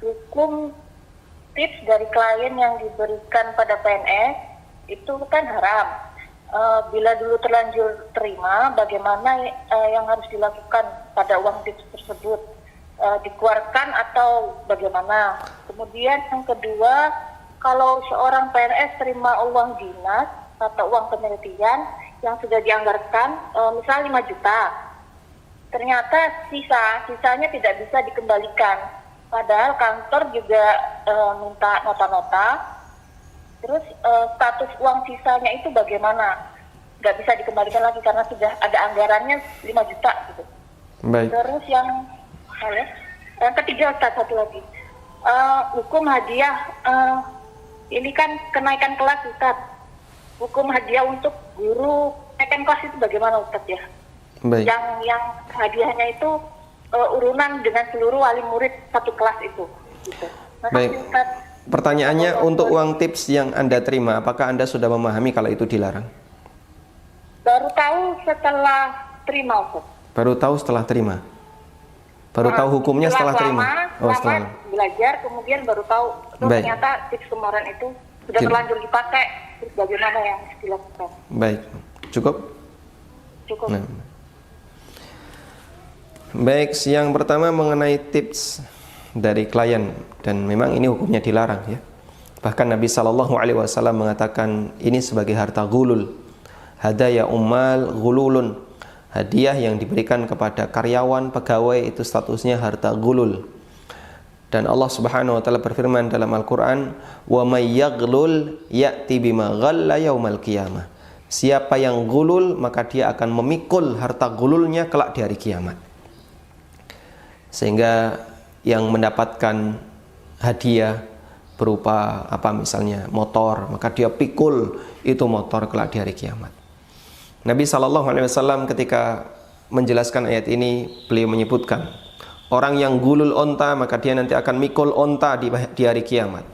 hukum tips dari klien yang diberikan pada PNS itu kan haram. Bila dulu terlanjur terima, bagaimana yang harus dilakukan pada uang tips tersebut? Dikeluarkan atau bagaimana? Kemudian yang kedua, kalau seorang PNS terima uang dinas atau uang penelitian yang sudah dianggarkan, misalnya 5 juta, ternyata sisanya tidak bisa dikembalikan. Padahal kantor juga minta nota-nota. Terus status uang sisanya itu bagaimana? Nggak bisa dikembalikan lagi karena sudah ada anggarannya 5 juta gitu. Baik. Terus yang ketiga, Ustaz, satu lagi. Hukum hadiah, ini kan kenaikan kelas, Ustaz. Hukum hadiah untuk guru kenaikan kelas itu bagaimana, Ustaz, ya? Baik. Yang hadiahnya itu urunan dengan seluruh wali murid satu kelas itu. Gitu. Baik. Pertanyaannya, untuk uang tips yang Anda terima, apakah Anda sudah memahami kalau itu dilarang? Baru tahu setelah terima, Ustaz. Baru tahu setelah terima? Baru tahu hukumnya setelah terima? Setelah belajar, kemudian baru tahu ternyata tips kemarin itu sudah terlanjur dipakai. Terus bagaimana yang harus dilakukan? Baik, cukup? Cukup. Nah. Baik, yang pertama mengenai tips dari klien, dan memang ini hukumnya dilarang ya. Bahkan Nabi SAW mengatakan ini sebagai harta gulul. Hadaya ummal gululun. Hadiah yang diberikan kepada karyawan, pegawai itu statusnya harta gulul. Dan Allah Subhanahu wa taala berfirman dalam Al-Qur'an, "Wa may yaghlul ya'ti bima ghalla yaumal qiyamah." Siapa yang gulul maka dia akan memikul harta gululnya kelak di hari kiamat. Sehingga yang mendapatkan hadiah berupa apa misalnya motor, maka dia pikul itu motor kelak di hari kiamat. Nabi SAW ketika menjelaskan ayat ini, beliau menyebutkan orang yang gulul onta maka dia nanti akan mikul onta di hari kiamat.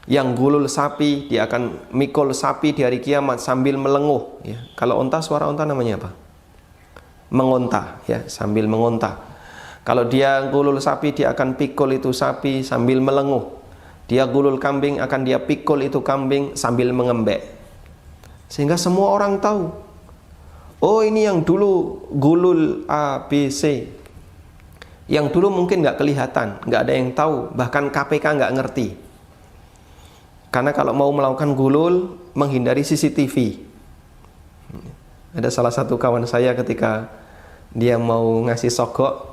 Yang gulul sapi dia akan mikul sapi di hari kiamat sambil melenguh ya. Kalau onta, suara onta namanya apa? Mengonta ya, sambil mengonta. Kalau dia gulul sapi, dia akan pikul itu sapi sambil melenguh. Dia gulul kambing, akan dia pikul itu kambing sambil mengembek. Sehingga semua orang tahu, oh ini yang dulu gulul A, B, C. Yang dulu mungkin nggak kelihatan, nggak ada yang tahu, bahkan KPK nggak ngerti. Karena kalau mau melakukan gulul, menghindari CCTV. Ada salah satu kawan saya ketika dia mau ngasih sogok,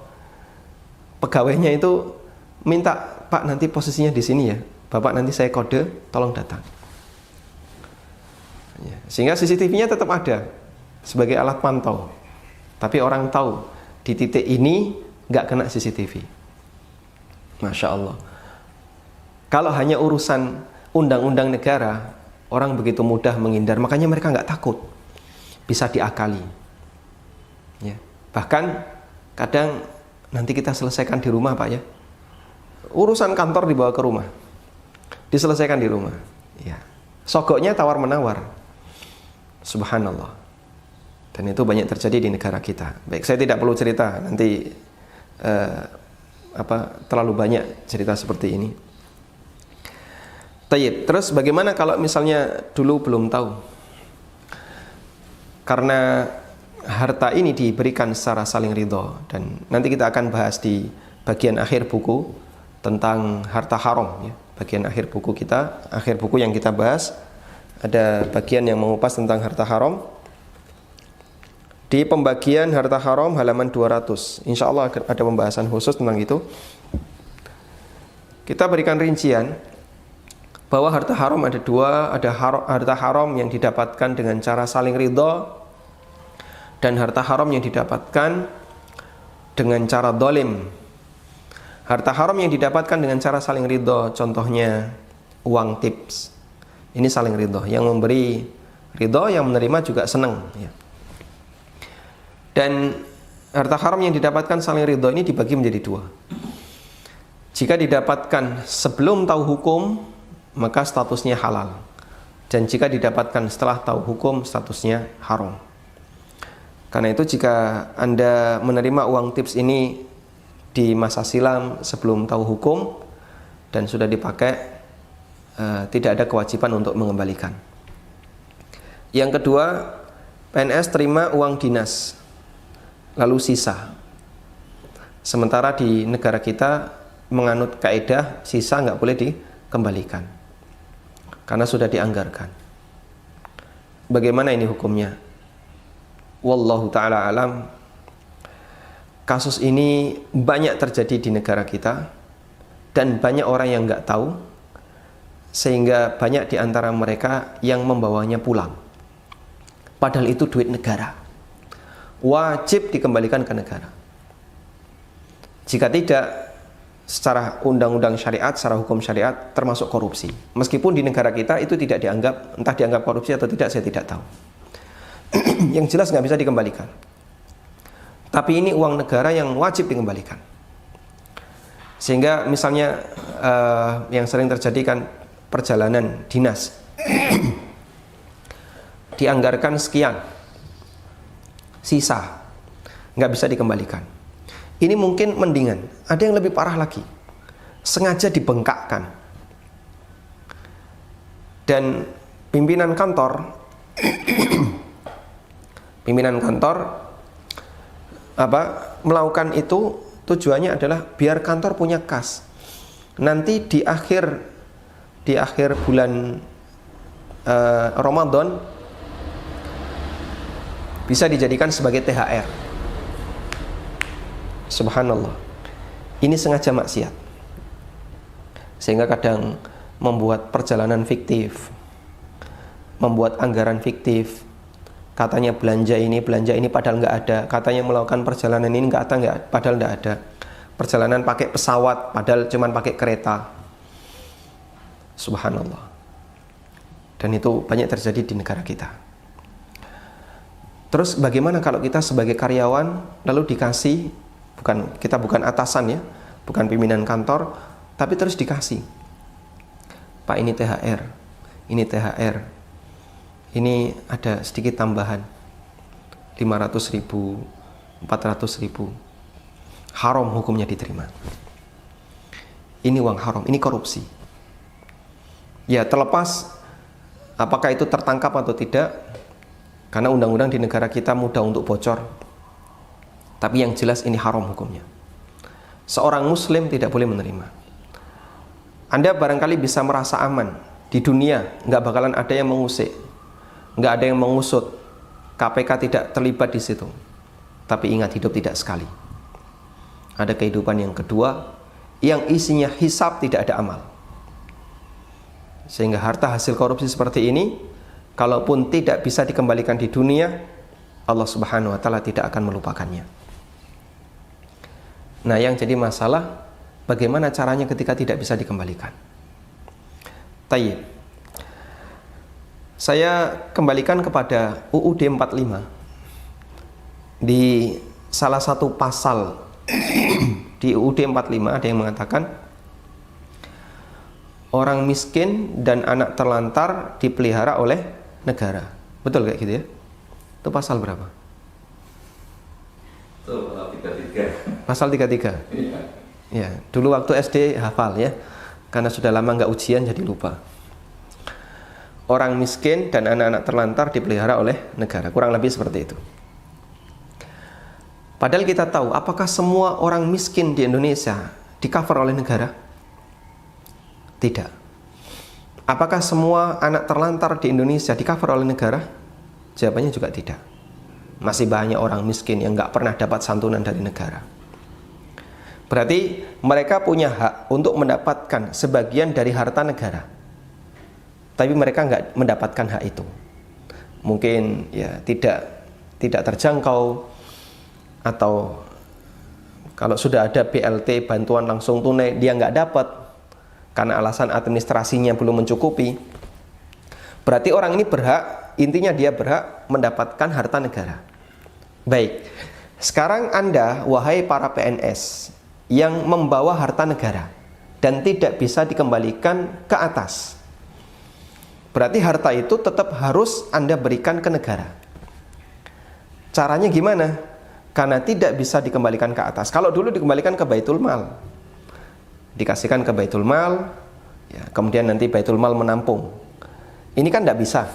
pegawainya itu minta, Pak nanti posisinya di sini ya, Bapak nanti saya kode, tolong datang. Ya, sehingga CCTV-nya tetap ada sebagai alat pantau, tapi orang tahu di titik ini nggak kena CCTV. Masya Allah. Kalau hanya urusan undang-undang negara, orang begitu mudah menghindar, makanya mereka nggak takut, bisa diakali. Ya, bahkan kadang nanti kita selesaikan di rumah Pak ya. Urusan kantor dibawa ke rumah, diselesaikan di rumah. Ya. Sogoknya tawar-menawar. Subhanallah. Dan itu banyak terjadi di negara kita. Baik, saya tidak perlu cerita, nanti terlalu banyak cerita seperti ini. Tayyib. Terus bagaimana kalau misalnya dulu belum tahu? Karena harta ini diberikan secara saling ridho, dan nanti kita akan bahas di bagian akhir buku tentang harta haram ya. Bagian akhir buku kita, akhir buku yang kita bahas ada bagian yang mengupas tentang harta haram. Di pembagian harta haram halaman 200, insya Allah ada pembahasan khusus tentang itu. Kita berikan rincian bahwa harta haram ada dua, ada harta haram yang didapatkan dengan cara saling ridho, dan harta haram yang didapatkan dengan cara dolim. Harta haram yang didapatkan dengan cara saling ridho, contohnya uang tips. Ini saling ridho, yang memberi ridho, yang menerima juga senang ya. Dan harta haram yang didapatkan saling ridho ini dibagi menjadi dua. Jika didapatkan sebelum tahu hukum, maka statusnya halal. Dan jika didapatkan setelah tahu hukum, statusnya haram. Karena itu jika Anda menerima uang tips ini di masa silam sebelum tahu hukum, dan sudah dipakai, tidak ada kewajiban untuk mengembalikan. Yang kedua, PNS terima uang dinas lalu sisa. Sementara di negara kita menganut kaidah sisa nggak boleh dikembalikan karena sudah dianggarkan. Bagaimana ini hukumnya? Wallahu ta'ala alam. Kasus ini banyak terjadi di negara kita dan banyak orang yang nggak tahu, sehingga banyak di antara mereka yang membawanya pulang. Padahal itu duit negara, wajib dikembalikan ke negara. Jika tidak, secara undang-undang syariat, secara hukum syariat, termasuk korupsi. Meskipun di negara kita itu tidak dianggap, entah dianggap korupsi atau tidak, saya tidak tahu. Yang jelas nggak bisa dikembalikan. Tapi ini uang negara yang wajib dikembalikan. Sehingga misalnya yang sering terjadi kan perjalanan dinas dianggarkan sekian, sisa nggak bisa dikembalikan. Ini mungkin mendingan. Ada yang lebih parah lagi, sengaja dibengkakkan. Dan pimpinan kantor melakukan itu tujuannya adalah biar kantor punya kas. Nanti di akhir bulan Ramadan bisa dijadikan sebagai THR. Subhanallah. Ini sengaja maksiat. Sehingga kadang membuat perjalanan fiktif, membuat anggaran fiktif. Katanya belanja ini padahal nggak ada. Katanya melakukan perjalanan ini padahal nggak ada. Perjalanan pakai pesawat padahal cuma pakai kereta. Subhanallah. Dan itu banyak terjadi di negara kita. Terus bagaimana kalau kita sebagai karyawan lalu dikasih, kita bukan atasan ya, bukan pimpinan kantor, tapi terus dikasih, Pak ini THR, ini ada sedikit tambahan 500.000, 400.000. Haram hukumnya diterima. Ini uang haram, ini korupsi. Ya terlepas apakah itu tertangkap atau tidak, karena undang-undang di negara kita mudah untuk bocor. Tapi yang jelas ini haram hukumnya. Seorang muslim tidak boleh menerima. Anda barangkali bisa merasa aman. Di dunia nggak bakalan ada yang mengusik, nggak ada yang mengusut. KPK tidak terlibat di situ. Tapi ingat, hidup tidak sekali. Ada kehidupan yang kedua, yang isinya hisab, tidak ada amal. Sehingga harta hasil korupsi seperti ini, kalaupun tidak bisa dikembalikan di dunia, Allah Subhanahu wa Ta'ala tidak akan melupakannya. Nah, yang jadi masalah, bagaimana caranya ketika tidak bisa dikembalikan? Tayyib. Saya kembalikan kepada UUD 45. Di salah satu pasal di UUD 45 ada yang mengatakan orang miskin dan anak terlantar dipelihara oleh negara. Betul kayak gitu ya? Itu pasal berapa? Pasal 33. Ya, dulu waktu SD hafal ya. Karena sudah lama nggak ujian jadi lupa. Orang miskin dan anak-anak terlantar dipelihara oleh negara. Kurang lebih seperti itu. Padahal kita tahu, apakah semua orang miskin di Indonesia di-cover oleh negara? Tidak. Apakah semua anak terlantar di Indonesia di-cover oleh negara? Jawabannya juga tidak. Masih banyak orang miskin yang nggak pernah dapat santunan dari negara. Berarti mereka punya hak untuk mendapatkan sebagian dari harta negara. Tapi mereka nggak mendapatkan hak itu. Mungkin ya tidak terjangkau, atau kalau sudah ada BLT, bantuan langsung tunai, dia nggak dapat karena alasan administrasinya belum mencukupi. Berarti orang ini berhak, intinya dia berhak mendapatkan harta negara. Baik, sekarang Anda, wahai para PNS yang membawa harta negara dan tidak bisa dikembalikan ke atas, berarti harta itu tetap harus Anda berikan ke negara. Caranya gimana? Karena tidak bisa dikembalikan ke atas. Kalau dulu dikembalikan ke Baitul Mal, dikasihkan ke Baitul Mal, ya, kemudian nanti Baitul Mal menampung. Ini kan tidak bisa.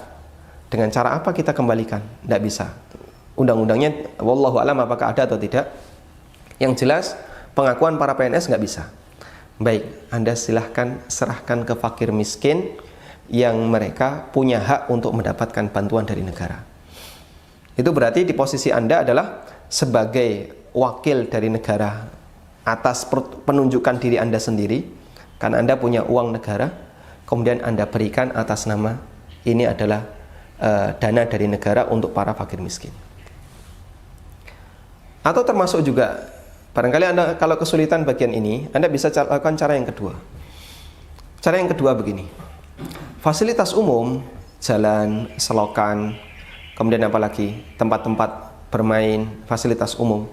Dengan cara apa kita kembalikan? Tidak bisa. Undang-undangnya, wallahu alam apakah ada atau tidak. Yang jelas, pengakuan para PNS nggak bisa. Baik, Anda silahkan serahkan ke fakir miskin yang mereka punya hak untuk mendapatkan bantuan dari negara. Itu berarti di posisi Anda adalah sebagai wakil dari negara atas penunjukan diri Anda sendiri, karena Anda punya uang negara, kemudian Anda berikan atas nama ini adalah dana dari negara untuk para fakir miskin. Atau termasuk juga, barangkali Anda kalau kesulitan bagian ini, Anda bisa lakukan cara yang kedua. Cara yang kedua begini, fasilitas umum, jalan, selokan, kemudian apalagi tempat-tempat bermain, fasilitas umum.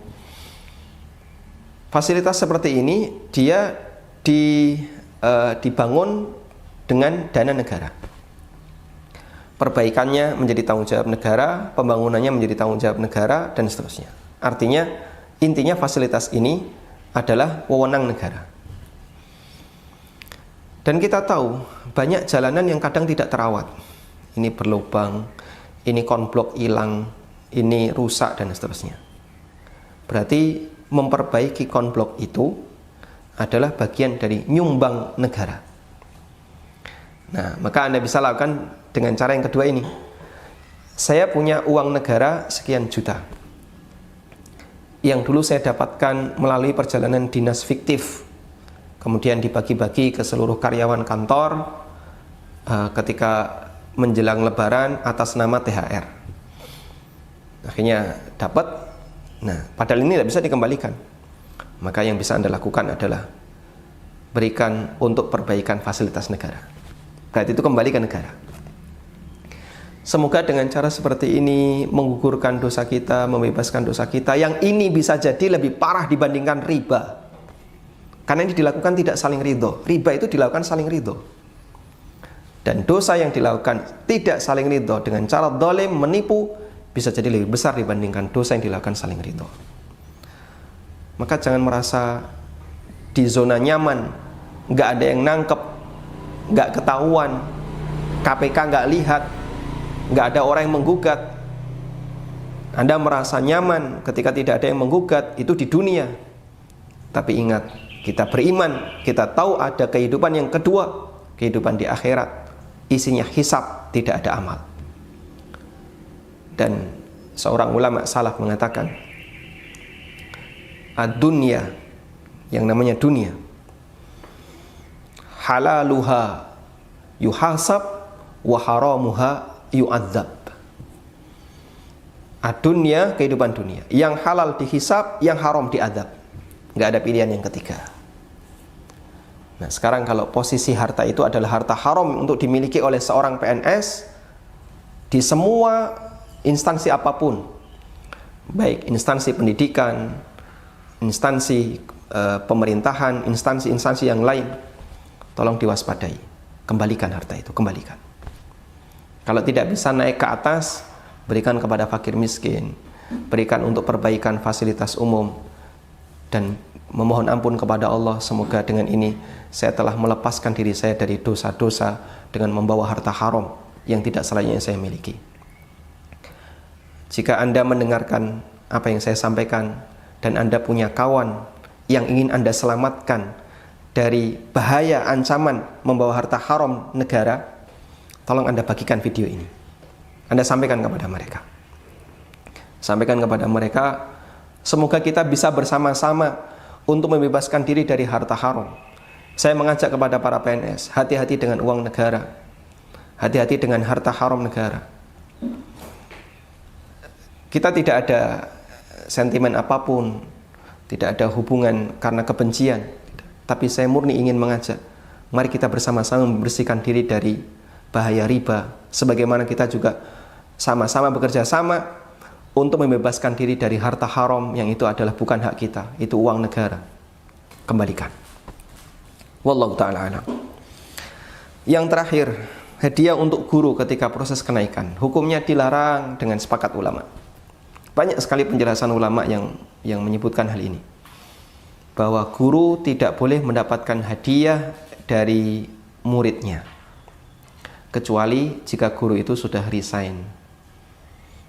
Fasilitas seperti ini dia dibangun dengan dana negara. Perbaikannya menjadi tanggung jawab negara, pembangunannya menjadi tanggung jawab negara, dan seterusnya. Artinya, intinya fasilitas ini adalah wewenang negara. Dan kita tahu, banyak jalanan yang kadang tidak terawat. Ini berlubang, ini konblok hilang, ini rusak, dan seterusnya. Berarti memperbaiki konblok itu adalah bagian dari nyumbang negara. Nah, maka Anda bisa lakukan dengan cara yang kedua ini. Saya punya uang negara sekian juta, yang dulu saya dapatkan melalui perjalanan dinas fiktif, kemudian dibagi-bagi ke seluruh karyawan kantor ketika menjelang lebaran atas nama THR. Akhirnya dapat. Nah, padahal ini tidak bisa dikembalikan. Maka yang bisa Anda lakukan adalah berikan untuk perbaikan fasilitas negara. Berarti itu kembali ke negara. Semoga dengan cara seperti ini menggugurkan dosa kita, membebaskan dosa kita, yang ini bisa jadi lebih parah dibandingkan riba. Karena ini dilakukan tidak saling ridho. Riba itu dilakukan saling ridho. Dan dosa yang dilakukan tidak saling ridho dengan cara zalim, menipu, bisa jadi lebih besar dibandingkan dosa yang dilakukan saling ridho. Maka jangan merasa di zona nyaman, nggak ada yang nangkep, nggak ketahuan, KPK nggak lihat, nggak ada orang yang menggugat. Anda merasa nyaman ketika tidak ada yang menggugat, itu di dunia. Tapi ingat, kita beriman, kita tahu ada kehidupan yang kedua, kehidupan di akhirat, isinya hisab, tidak ada amal. Dan seorang ulama salaf mengatakan, ad-dunya, yang namanya dunia, halaluha yuhasab wa haramuha yu'adzab. Ad-dunya, kehidupan dunia, yang halal dihisab, yang haram diadzab. Nggak ada pilihan yang ketiga. Nah, sekarang kalau posisi harta itu adalah harta haram untuk dimiliki oleh seorang PNS di semua instansi apapun, baik instansi pendidikan, instansi pemerintahan, instansi-instansi yang lain, tolong diwaspadai. Kembalikan harta itu, kembalikan. Kalau tidak bisa naik ke atas, berikan kepada fakir miskin, berikan untuk perbaikan fasilitas umum, dan memohon ampun kepada Allah, semoga dengan ini saya telah melepaskan diri saya dari dosa-dosa dengan membawa harta haram yang tidak selayaknya saya miliki. Jika Anda mendengarkan apa yang saya sampaikan dan Anda punya kawan yang ingin Anda selamatkan dari bahaya ancaman membawa harta haram negara, tolong Anda bagikan video ini. Anda sampaikan kepada mereka. Sampaikan kepada mereka, semoga kita bisa bersama-sama untuk membebaskan diri dari harta haram. Saya mengajak kepada para PNS, hati-hati dengan uang negara. Hati-hati dengan harta haram negara. Kita tidak ada sentimen apapun, tidak ada hubungan karena kebencian, tapi saya murni ingin mengajak, mari kita bersama-sama membersihkan diri dari bahaya riba, sebagaimana kita juga sama-sama bekerja sama untuk membebaskan diri dari harta haram yang itu adalah bukan hak kita, itu uang negara. Kembalikan. Wallahu ta'ala alam. Yang terakhir, hadiah untuk guru ketika proses kenaikan, hukumnya dilarang dengan sepakat ulama. Banyak sekali penjelasan ulama yang menyebutkan hal ini. bahwa guru tidak boleh mendapatkan hadiah dari muridnya kecuali jika guru itu sudah resign,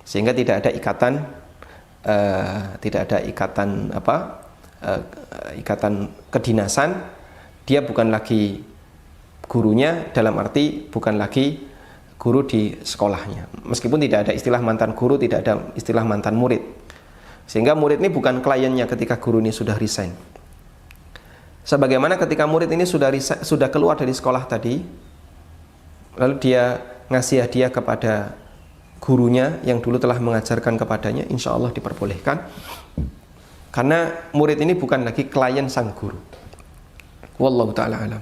sehingga tidak ada ikatan ikatan kedinasan. Dia bukan lagi gurunya, dalam arti bukan lagi guru di sekolahnya, meskipun tidak ada istilah mantan guru, tidak ada istilah mantan murid, sehingga murid ini bukan kliennya ketika guru ini sudah resign. Sebagaimana ketika murid ini sudah keluar dari sekolah tadi, lalu dia ngasih hadiah kepada gurunya yang dulu telah mengajarkan kepadanya, insya Allah diperbolehkan, karena murid ini bukan lagi klien sang guru. Wallahu ta'ala alam.